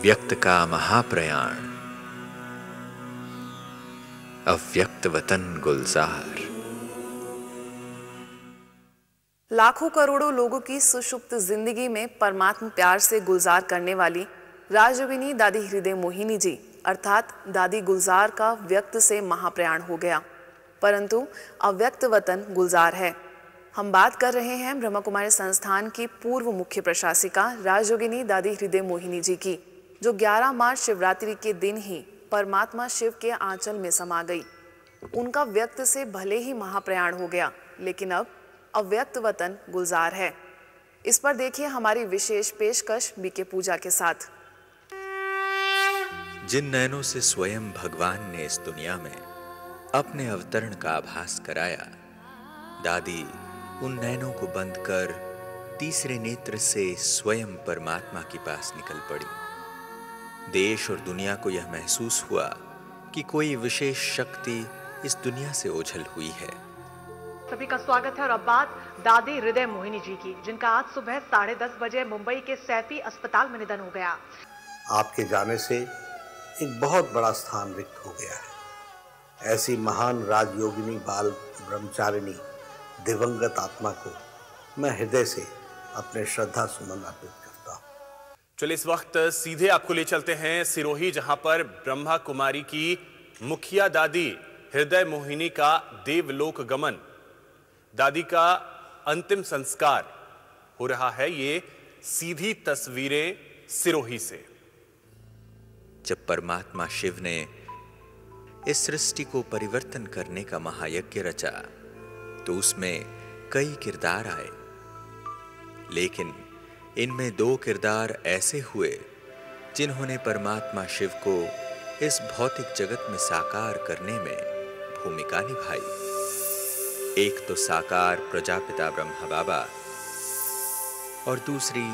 अव्यक्त का महाप्रयाण, अव्यक्त वतन गुलजार। लाखों करोड़ों लोगों की सुषुप्त जिंदगी में परमात्मा प्यार से गुलजार करने वाली राजयोगिनी दादी हृदय मोहिनी जी अर्थात दादी गुलजार का व्यक्त से महाप्रयाण हो गया, परंतु अव्यक्त वतन गुलजार है। हम बात कर रहे हैं ब्रह्मा कुमारी संस्थान की पूर्व मुख्य प्रशासिका राजयोगिनी दादी हृदय मोहिनी जी की, जो 11 मार्च शिवरात्रि के दिन ही परमात्मा शिव के आंचल में समा गई। उनका व्यक्त से भले ही महाप्रयाण हो गया, लेकिन अब अव्यक्त वतन गुलजार है। इस पर देखिए हमारी विशेष पेशकश बीके पूजा के साथ। जिन नैनों से स्वयं भगवान ने इस दुनिया में अपने अवतरण का आभास कराया, दादी उन नैनों को बंद कर तीसरे नेत्र से स्वयं परमात्मा के पास निकल पड़ी। देश और दुनिया को यह महसूस हुआ कि कोई विशेष शक्ति इस दुनिया से ओझल हुई है। सभी का स्वागत है और अब बात दादी हृदय मोहिनी जी की, जिनका आज सुबह 10:30 बजे मुंबई के सैफी अस्पताल में निधन हो गया। आपके जाने से एक बहुत बड़ा स्थान रिक्त हो गया है। ऐसी महान राजयोगिनी बाल ब्रह्मचारिणी दिवंगत आत्मा को मैं हृदय से अपने श्रद्धा सुमन अर्पित करता हूँ। चलिए इस वक्त सीधे आपको ले चलते हैं सिरोही, जहां पर ब्रह्मा कुमारी की मुखिया दादी हृदय मोहिनी का देवलोक गमन, दादी का अंतिम संस्कार हो रहा है। ये सीधी तस्वीरें सिरोही से। जब परमात्मा शिव ने इस सृष्टि को परिवर्तन करने का महायज्ञ रचा, तो उसमें कई किरदार आए, लेकिन इनमें 2 किरदार ऐसे हुए जिन्होंने परमात्मा शिव को इस भौतिक जगत में साकार करने में भूमिका निभाई। एक तो साकार प्रजापिता ब्रह्मा बाबा और दूसरी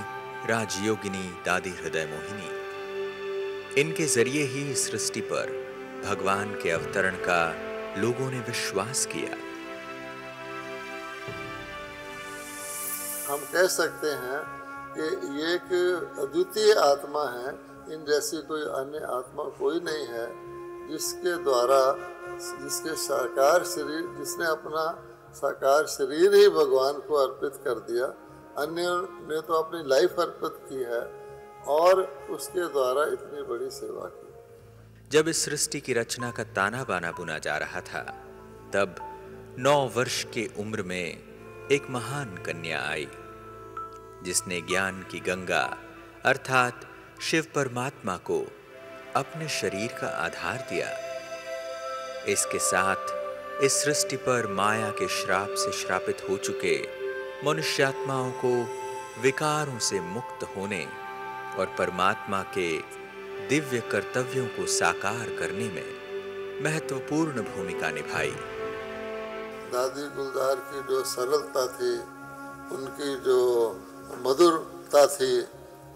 राजयोगिनी दादी हृदय मोहिनी। इनके जरिए ही इस सृष्टि पर भगवान के अवतरण का लोगों ने विश्वास किया। हम कह सकते हैं कि ये एक अद्वितीय आत्मा है। इन जैसी कोई अन्य आत्मा कोई नहीं है जिसके द्वारा जिसके साकार शरीर जिसने अपना साकार शरीर ही भगवान को अर्पित कर दिया। अन्य ने तो अपनी लाइफ अर्पित की है और उसके द्वारा इतनी बड़ी सेवा की। जब इस सृष्टि की रचना का ताना बाना बुना जा रहा था, तब 9 वर्ष की उम्र में एक महान कन्या आई, जिसने ज्ञान की गंगा अर्थात शिव परमात्मा को अपने शरीर का आधार दिया। इसके साथ इस सृष्टि पर माया के श्राप से श्रापित हो चुके मनुष्यात्माओं को विकारों से मुक्त होने और परमात्मा के दिव्य कर्तव्यों को साकार करने में महत्वपूर्ण भूमिका निभाई। दादी गुलजार की जो सरलता थी, उनकी जो मधुरता थी,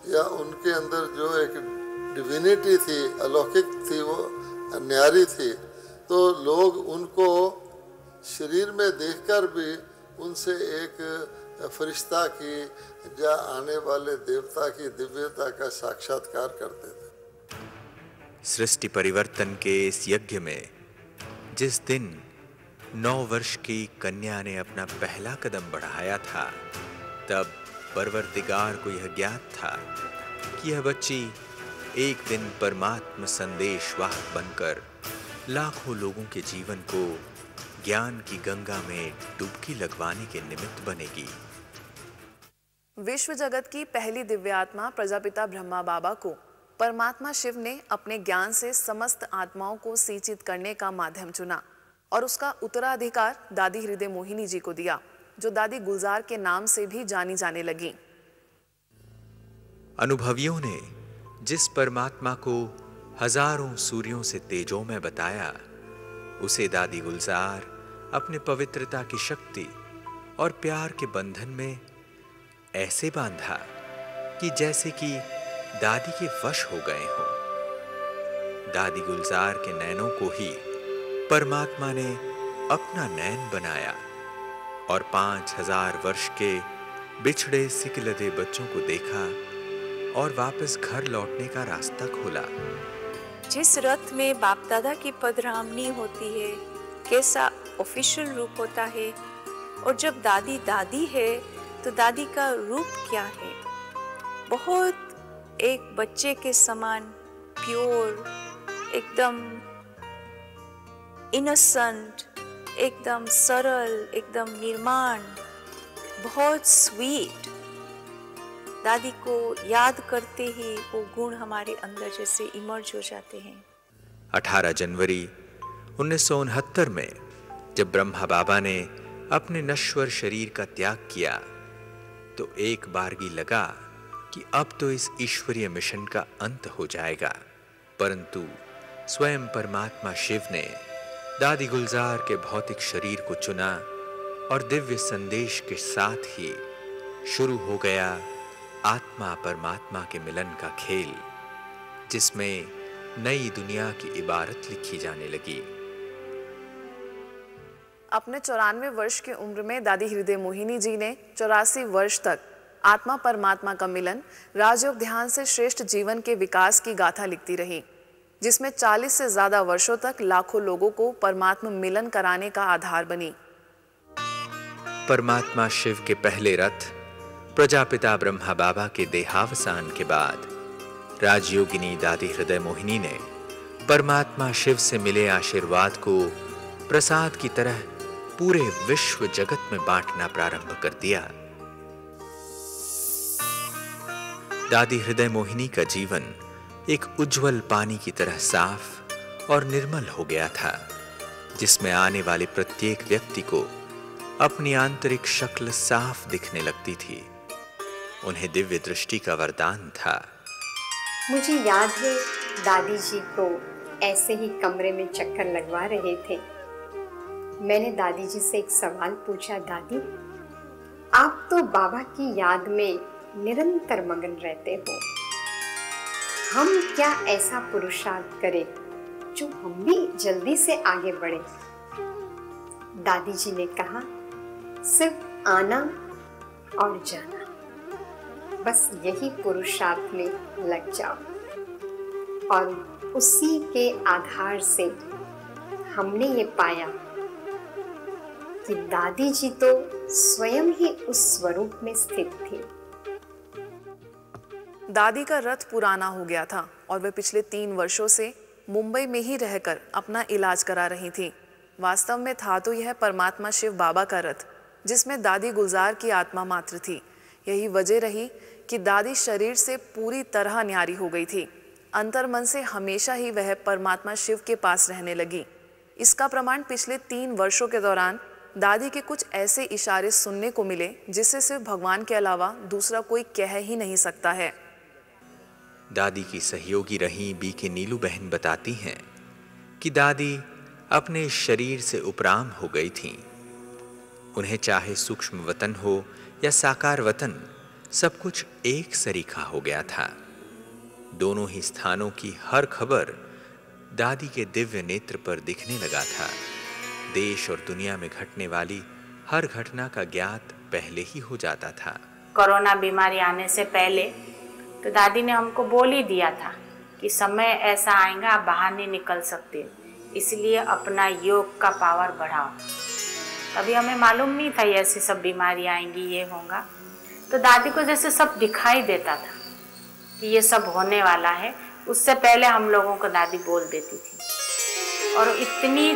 या उनके अंदर जो एक डिविनिटी थी, अलौकिक थी, वो न्यारी थी, तो लोग उनको शरीर में देखकर भी उनसे एक फरिश्ता की या आने वाले देवता की दिव्यता का साक्षात्कार करते थे। सृष्टि परिवर्तन के इस यज्ञ में जिस दिन 9 वर्ष की कन्या ने अपना पहला कदम बढ़ाया था, तब परवरदिगार को यह ज्ञात था कि यह बच्ची एक दिन परमात्मा संदेशवाहक बनकर लाखों लोगों के जीवन को ज्ञान की गंगा में डुबकी लगवाने के निमित्त बनेगी। विश्व जगत की पहली दिव्य आत्मा प्रजापिता ब्रह्मा बाबा को परमात्मा शिव ने अपने ज्ञान से समस्त आत्माओं को सिंचित करने का माध्यम चुना और उसका उत्तराधिकार दादी हृदय मोहिनी जी को दिया, जो दादी गुलजार के नाम से भी जानी जाने लगी। अनुभवियों ने जिस परमात्मा को हजारों सूर्यों से तेजों में बताया, उसे दादी गुलजार अपने पवित्रता की शक्ति और प्यार के बंधन में ऐसे बांधा कि जैसे कि दादी के वश हो गए हों। दादी गुलजार के नैनों को ही परमात्मा ने अपना नैन बनाया और 5000 वर्ष के बिछड़े सिकलदे बच्चों को देखा और वापस घर लौटने का रास्ता खोला। जिस रथ में बाप दादा की पधरामनी होती है, कैसा ऑफिशियल रूप होता है, और जब दादी दादी है तो दादी का रूप क्या है। बहुत एक बच्चे के समान प्योर, एकदम इनोसेंट, एकदम सरल, एकदम निर्माण, बहुत स्वीट। दादी को याद करते ही वो गुण हमारे अंदर जैसे इमर्ज हो जाते हैं। 18 जनवरी 1969 में जब ब्रह्मा बाबा ने अपने नश्वर शरीर का त्याग किया तो एक बारगी लगा कि अब तो इस ईश्वरीय मिशन का अंत हो जाएगा। परंतु स्वयं परमात्मा शिव ने दादी गुलजार के भौतिक शरीर को चुना और दिव्य संदेश के साथ ही शुरू हो गया आत्मा परमात्मा के मिलन का खेल, जिसमें नई दुनिया की इबारत लिखी जाने लगी। अपने 94 वर्ष की उम्र में दादी हृदय मोहिनी जी ने 84 वर्ष तक आत्मा परमात्मा का मिलन, राजयोग ध्यान से श्रेष्ठ जीवन के विकास की गाथा लिखती रही, जिसमें 40 से ज्यादा वर्षों तक लाखों लोगों को परमात्मा मिलन कराने का आधार बनी। परमात्मा शिव के पहले रथ प्रजापिता ब्रह्मा बाबा के देहावसान के बाद राजयोगिनी दादी हृदय मोहिनी ने परमात्मा शिव से मिले आशीर्वाद को प्रसाद की तरह पूरे विश्व जगत में बांटना प्रारंभ कर दिया। दादी हृदय मोहिनी का जीवन एक उज्जवल पानी की तरह साफ और निर्मल हो गया था, जिसमें आने वाले प्रत्येक व्यक्ति को अपनी आंतरिक शक्ल साफ दिखने लगती थी। उन्हें दिव्य दृष्टि का वरदान था। मुझे याद है दादी जी को ऐसे ही कमरे में चक्कर लगवा रहे थे। मैंने दादी जी से एक सवाल पूछा, दादी आप तो बाबा की याद में निरंतर मगन रहते हो, हम क्या ऐसा पुरुषार्थ करें जो हम भी जल्दी से आगे बढ़े। दादी जी ने कहा, सिर्फ आना और जाना, बस यही पुरुषार्थ में लग जाओ। और उसी के आधार से हमने ये पाया कि दादी जी तो स्वयं ही उस स्वरूप में स्थित थी। दादी का रथ पुराना हो गया था और वे पिछले 3 वर्षों से मुंबई में ही रहकर अपना इलाज करा रही थी। वास्तव में था तो यह परमात्मा शिव बाबा का रथ, जिसमें दादी गुलजार की आत्मा मात्र थी। यही वजह रही कि दादी शरीर से पूरी तरह न्यारी हो गई थी। अंतर्मन से हमेशा ही वह परमात्मा शिव के पास रहने लगी। इसका प्रमाण पिछले 3 वर्षों के दौरान दादी के कुछ ऐसे इशारे सुनने को मिले जिसे सिर्फ भगवान के अलावा दूसरा कोई कह ही नहीं सकता है। दादी की सहयोगी रही बीके नीलू बहन बताती हैं कि दादी अपने शरीर से उपराम हो गई थीं। उन्हें चाहे सूक्ष्म वतन हो या साकार वतन, सब कुछ एक सरीखा हो गया था। दोनों ही स्थानों की हर खबर दादी के दिव्य नेत्र पर दिखने लगा था। देश और दुनिया में घटने वाली हर घटना का ज्ञात पहले ही हो जाता था। कोरोना बीमारी आने से पहले तो दादी ने हमको बोल ही दिया था कि समय ऐसा आएगा आप बाहर नहीं निकल सकते, इसलिए अपना योग का पावर बढ़ाओ। तभी हमें मालूम नहीं था ये ऐसी सब बीमारी आएंगी, ये होगा। तो दादी को जैसे सब दिखाई देता था कि ये सब होने वाला है, उससे पहले हम लोगों को दादी बोल देती थी। और इतनी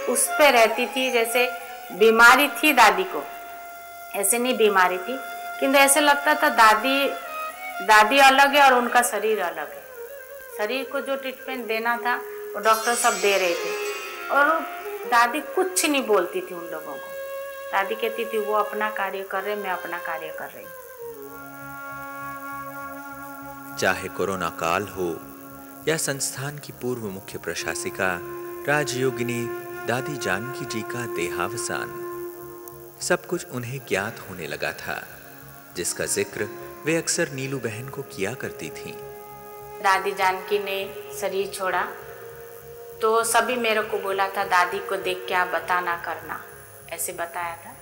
उस पे रहती थी जैसे बीमारी थी दादी को, ऐसे नहीं बीमारी थी, किंतु ऐसे लगता था दादी अलग है और उनका शरीर अलग है। शरीर को जो ट्रीटमेंट देना था वो डॉक्टर सब दे रहे थे और दादी कुछ नहीं बोलती थी उन लोगों को। दादी कहती थी वो अपना कार्य कर रहे, मैं अपना कार्य कर रही हूँ। चाहे कोरोना काल हो या संस्थान की पूर्व मुख्य प्रशासिका राजयोगिनी दादी जानकी जी का देहावसान, सब कुछ उन्हें ज्ञात होने लगा था, जिसका जिक्र वे अक्सर नीलू बहन को किया करती थीं। दादी जानकी ने शरीर छोड़ा तो सभी मेरे को बोला था दादी को देख के आप बता ना करना, ऐसे बताया था।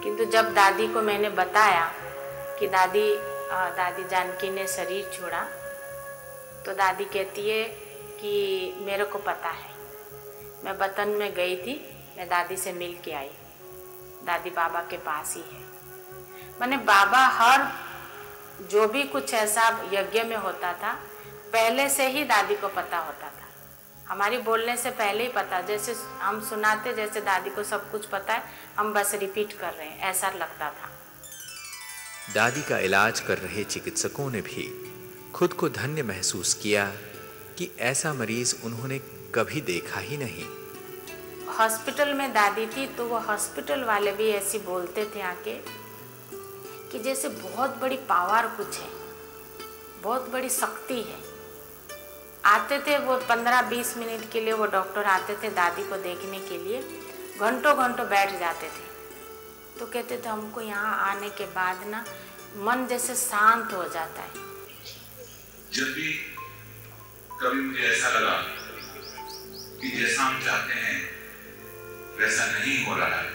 किंतु जब दादी को मैंने बताया कि दादी दादी जानकी ने शरीर छोड़ा तो दादी कहती है कि मेरे को पता है, मैं वतन में गई थी, मैं दादी से मिल के आई, दादी बाबा के पास ही है। मैंने बाबा हर जो भी कुछ ऐसा यज्ञ में होता था पहले से ही दादी को पता होता था, हमारी बोलने से पहले ही पता, जैसे हम सुनाते जैसे दादी को सब कुछ पता है, हम बस रिपीट कर रहे हैं, ऐसा लगता था। दादी का इलाज कर रहे चिकित्सकों ने भी खुद को धन्य महसूस किया कि ऐसा मरीज उन्होंने कभी देखा ही नहीं। हॉस्पिटल में दादी थी तो वो हॉस्पिटल वाले भी ऐसी बोलते थे आके कि जैसे बहुत बड़ी पावर कुछ है, बहुत बड़ी शक्ति है। आते थे वो 15-20 मिनट के लिए, वो डॉक्टर आते थे दादी को देखने के लिए, घंटों घंटों बैठ जाते थे। तो कहते थे हमको यहाँ आने के बाद ना मन जैसे शांत हो जाता है। जब भी कभी मुझे ऐसा लगा कि जैसा हम चाहते हैं वैसा नहीं हो रहा है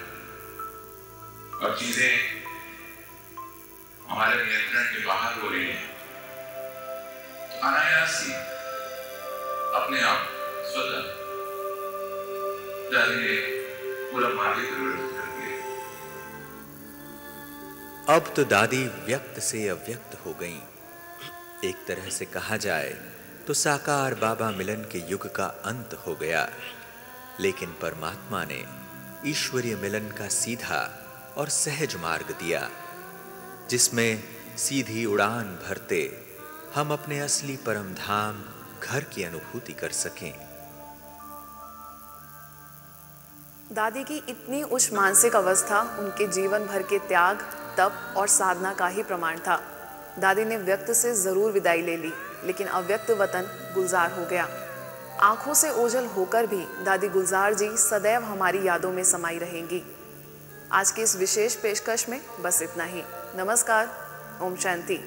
और चीजें हमारे नियंत्रण के बाहर हो रही हैं, तो अनायास ही अपने आप स्वतः दादी ने पूरा मार्ग परिवर्तित कर दिया। अब तो दादी व्यक्त से अव्यक्त हो गईं। एक तरह से कहा जाए तो साकार बाबा मिलन के युग का अंत हो गया, लेकिन परमात्मा ने ईश्वरीय मिलन का सीधा और सहज मार्ग दिया, जिसमें सीधी उड़ान भरते हम अपने असली परम धाम घर की अनुभूति कर सकें। दादी की इतनी उच्च मानसिक अवस्था उनके जीवन भर के त्याग, तप और साधना का ही प्रमाण था। दादी ने व्यक्त से जरूर विदाई ले ली, लेकिन अव्यक्त वतन गुलजार हो गया। आंखों से ओझल होकर भी दादी गुलजार जी सदैव हमारी यादों में समाई रहेंगी। आज की इस विशेष पेशकश में बस इतना ही। नमस्कार। ओम शांति।